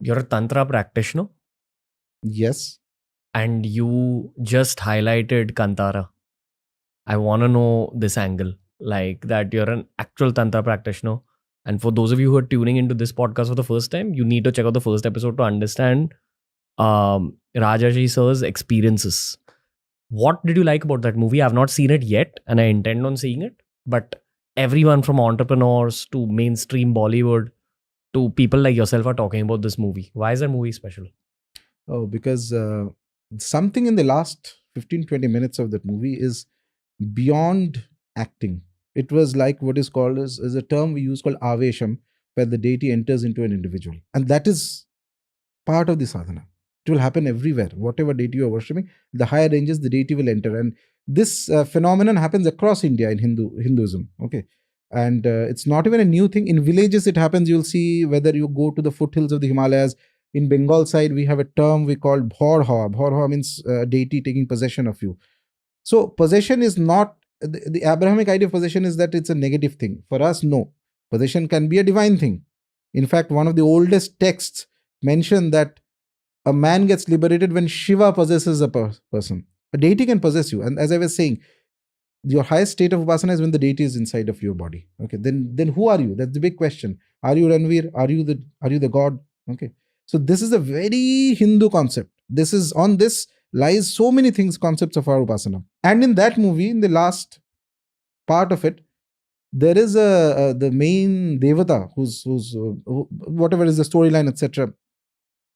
you're a Tantra practitioner Yes. and you just highlighted Kantara. I want to know this angle, like that you're an actual Tantra practitioner. And for those of you who are tuning into this podcast for the first time, you need to check out the first episode to understand Rajarshi sir's experiences. What did you like about that movie? I've not seen it yet and I intend on seeing it. But everyone from entrepreneurs to mainstream Bollywood to people like yourself are talking about this movie. Why is that movie special? Oh, because something in the last 15-20 minutes of that movie is beyond acting. It was like what is called as a term we use called avesham, where the deity enters into an individual. And that is part of the sadhana. It will happen everywhere. Whatever deity you are worshipping, the higher ranges, the deity will enter. And this phenomenon happens across India in Hinduism. Okay. And it's not even a new thing. In villages, it happens. You'll see whether you go to the foothills of the Himalayas. In Bengal side, we have a term we call bhorha. Bhorha means deity taking possession of you. So possession is not, the Abrahamic idea of possession is that it's a negative thing. For us, no. Possession can be a divine thing. In fact, one of the oldest texts mention that a man gets liberated when Shiva possesses a person. A deity can possess you. And as I was saying, your highest state of upasana is when the deity is inside of your body. Okay, then who are you? That's the big question. Are you Ranveer? Are you the god? Okay. So this is a very Hindu concept. This is on this lies so many things, concepts of our upasana. And in that movie, in the last part of it, there is the main devata who's whatever is the storyline, etc.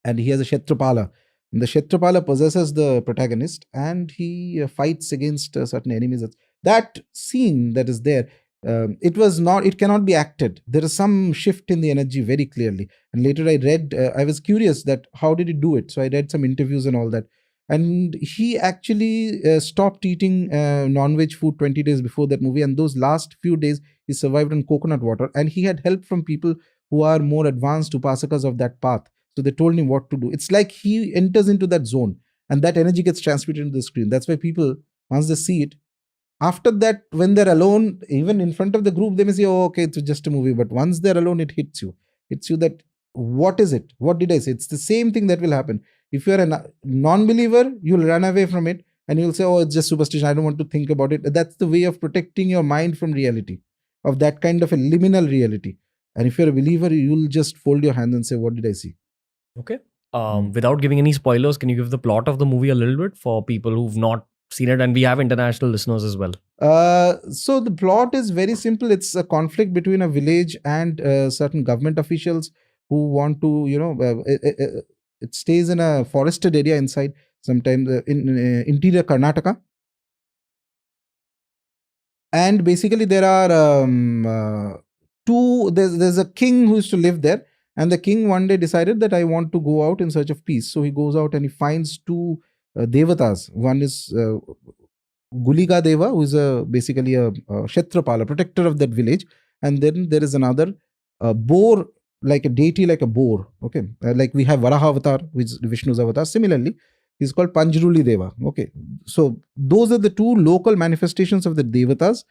And he has a Kshetrapala. And the Kshetrapala possesses the protagonist and he fights against certain enemies. That scene that is there, it cannot be acted. There is some shift in the energy very clearly. And later I read, I was curious that how did he do it? So I read some interviews and all that. And he actually stopped eating non-veg food 20 days before that movie. And those last few days, he survived on coconut water. And he had help from people who are more advanced upasakas of that path. So they told him what to do. It's like he enters into that zone and that energy gets transmitted into the screen. That's why people, once they see it, after that, when they're alone, even in front of the group, they may say, oh, okay, it's just a movie. But once they're alone, it hits you. It's you that, what is it? What did I say? It's the same thing that will happen. If you're a non-believer, you'll run away from it and you'll say, oh, it's just superstition. I don't want to think about it. That's the way of protecting your mind from reality, of that kind of a liminal reality. And if you're a believer, you'll just fold your hands and say, what did I see? Okay. Without giving any spoilers, can you give the plot of the movie a little bit for people who've not seen it? And we have international listeners as well. So the plot is very simple. It's a conflict between a village and certain government officials who want to, it stays in a forested area inside, sometimes in interior Karnataka. And basically there are there's a king who used to live there. And the king one day decided that I want to go out in search of peace. So he goes out and he finds two devatas. One is Guliga Deva, who is basically a Kshetrapala, protector of that village. And then there is another boar, like a deity, like a boar. Okay, like we have Varaha Avatar, which is Vishnu's avatar. Similarly, he's called Panjruli Deva. Okay, so those are the two local manifestations of the devatas.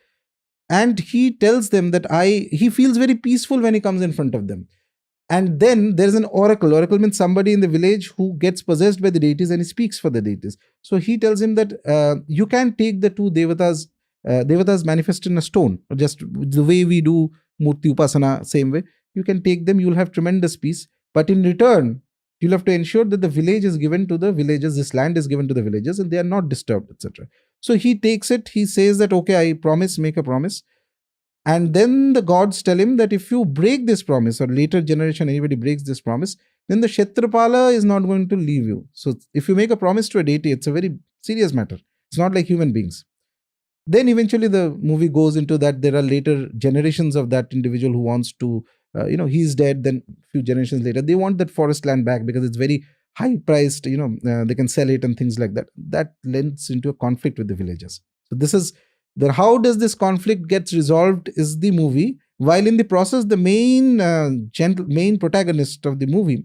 And he tells them that he feels very peaceful when he comes in front of them. And then there is an oracle. Oracle means somebody in the village who gets possessed by the deities and he speaks for the deities. So he tells him that you can take the two devatas, devatas manifest in a stone, just the way we do Murti Upasana, same way. You can take them, you'll have tremendous peace. But in return, you'll have to ensure that the village is given to the villagers, this land is given to the villagers and they are not disturbed, etc. So he takes it, he says that, okay, I promise, make a promise. And then the gods tell him that if you break this promise, or later generation anybody breaks this promise, then the Kshetrapala is not going to leave you. So if you make a promise to a deity, it's a very serious matter. It's not like human beings. Then eventually the movie goes into that there are later generations of that individual who wants to, he's dead, then a few generations later, they want that forest land back because it's very high priced, they can sell it and things like that. That lends into a conflict with the villagers. So this is, how does this conflict gets resolved is the movie. While in the process, the main protagonist of the movie,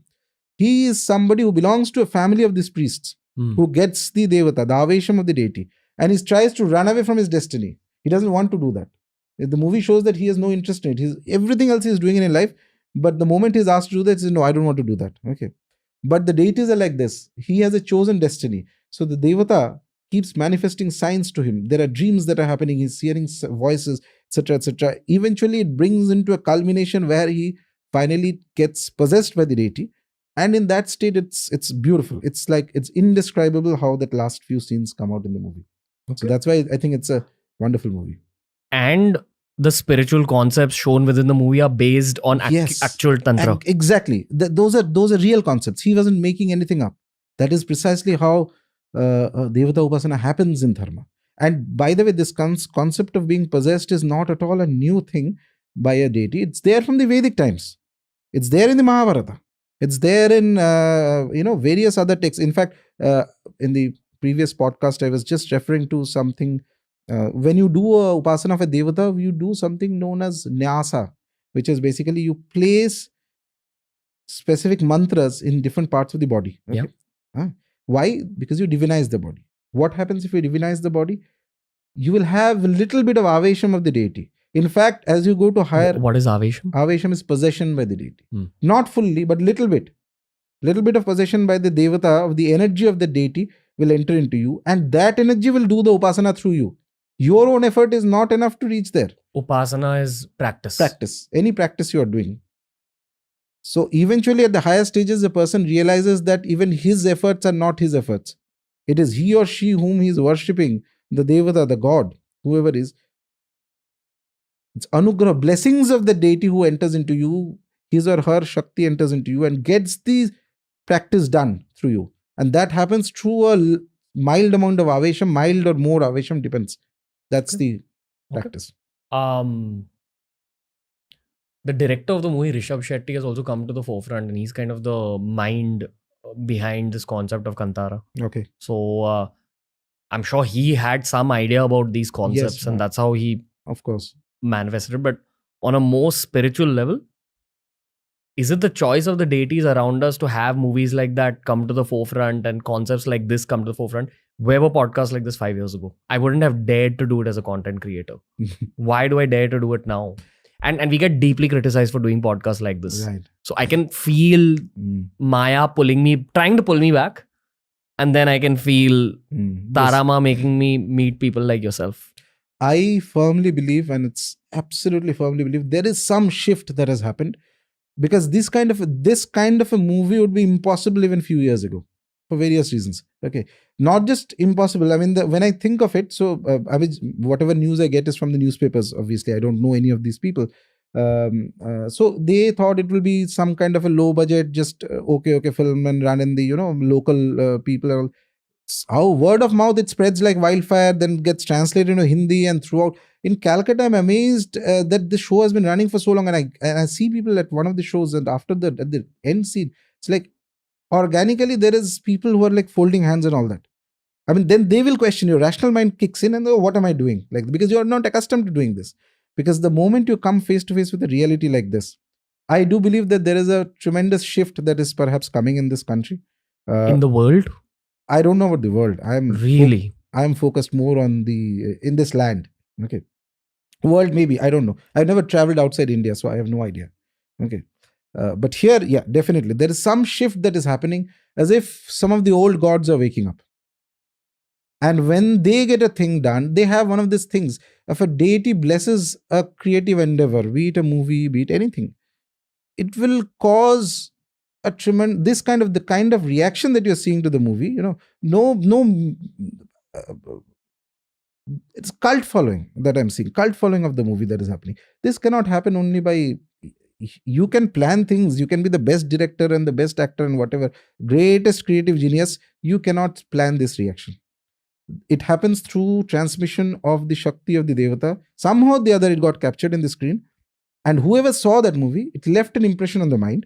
he is somebody who belongs to a family of these priests who gets the devata, the avesham of the deity, and he tries to run away from his destiny. He doesn't want to do that. The movie shows that he has no interest in it. Everything else he is doing in his life, but the moment he is asked to do that, he says, no, I don't want to do that. Okay. But the deities are like this. He has a chosen destiny. So the Devata keeps manifesting signs to him. There are dreams that are happening. He's hearing voices, etc., etc. Eventually, it brings into a culmination where he finally gets possessed by the deity. And in that state, it's beautiful. It's like, it's indescribable how that last few scenes come out in the movie. So that's why I think it's a wonderful movie. And the spiritual concepts shown within the movie are based on actual tantra. And exactly. Those are real concepts. He wasn't making anything up. That is precisely how Devata Upasana happens in Dharma. And by the way, this concept of being possessed is not at all a new thing by a deity. It's there from the Vedic times. It's there in the Mahabharata. It's there in various other texts. In fact, in the previous podcast, I was just referring to something. When you do a upasana of a devata, you do something known as nyasa, which is basically you place specific mantras in different parts of the body. Okay? Yeah. Why? Because you divinize the body. What happens if you divinize the body? You will have a little bit of avesham of the deity. In fact, as you go to higher... What is avesham? Avesham is possession by the deity. Not fully, but little bit. Little bit of possession by the devata of the energy of the deity will enter into you, and that energy will do the upasana through you. Your own effort is not enough to reach there. Upasana is practice. Practice. Any practice you are doing. So eventually at the higher stages, the person realizes that even his efforts are not his efforts. It is he or she whom he is worshipping, the devata, the god, whoever is. It's anugrah, blessings of the deity who enters into you. His or her Shakti enters into you and gets the practice done through you. And that happens through a mild amount of avesham, mild or more avesham, depends. That's the practice. The director of the movie, Rishabh Shetty, has also come to the forefront, and he's kind of the mind behind this concept of Kantara. Okay. So I'm sure he had some idea about these concepts, and that's how he, of course, manifested. But on a more spiritual level, is it the choice of the deities around us to have movies like that come to the forefront and concepts like this come to the forefront? Where were podcasts like this 5 years ago? I wouldn't have dared to do it as a content creator. Why do I dare to do it now? And we get deeply criticized for doing podcasts like this. Right. So I can feel Maya trying to pull me back. And then I can feel Tarama making me meet people like yourself. I firmly believe, and it's absolutely firmly believe, there is some shift that has happened, because this kind of a movie would be impossible even a few years ago for various reasons. Okay, not just impossible. I mean, when I think of it, so I mean, whatever news I get is from the newspapers. Obviously, I don't know any of these people. So they thought it will be some kind of a low budget, just okay film and run in the local people and all. How word of mouth it spreads like wildfire, then gets translated into Hindi and throughout. In Calcutta, I'm amazed that the show has been running for so long, and I see people at one of the shows, and after at the end scene, it's like organically there is people who are like folding hands and all that. I mean, then they will question, your rational mind kicks in and what am I doing? Like, because you are not accustomed to doing this. Because the moment you come face to face with a reality like this, I do believe that there is a tremendous shift that is perhaps coming in this country. In the world? I don't know about the world. I'm focused more on in this land. Okay. World, maybe. I don't know. I've never traveled outside India, so I have no idea. Okay. But here, yeah, definitely. There is some shift that is happening, as if some of the old gods are waking up. And when they get a thing done, they have one of these things. If a deity blesses a creative endeavor, be it a movie, be it anything, it will cause a tremendous, the kind of reaction that you're seeing to the movie, it's cult following that I'm seeing, cult following of the movie that is happening. This cannot happen only by, you can plan things, you can be the best director and the best actor and whatever, greatest creative genius, you cannot plan this reaction. It happens through transmission of the Shakti of the Devata. Somehow or the other, it got captured in the screen. And whoever saw that movie, it left an impression on the mind.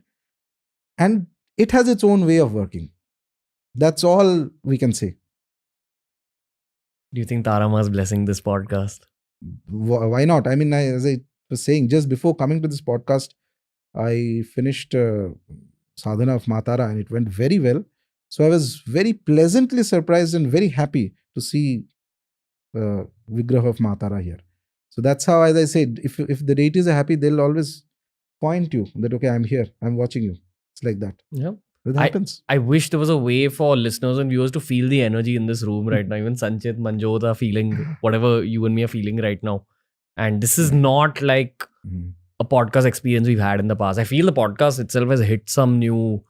And it has its own way of working. That's all we can say. Do you think Tarama is blessing this podcast? Why not? I mean, as I was saying, just before coming to this podcast, I finished Sadhana of Matara and it went very well. So I was very pleasantly surprised and very happy to see Vigraha of Matara here. So that's how, as I said, if the deities are happy, they'll always point you that, okay, I'm here, I'm watching you. It's like that. Yeah. It happens. I wish there was a way for listeners and viewers to feel the energy in this room right now. Even Sanchit, Manjot are feeling whatever you and me are feeling right now. And this is not like Mm. a podcast experience we've had in the past. I feel the podcast itself has hit some new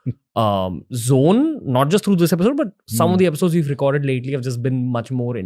zone, not just through this episode, but some of the episodes we've recorded lately have just been much more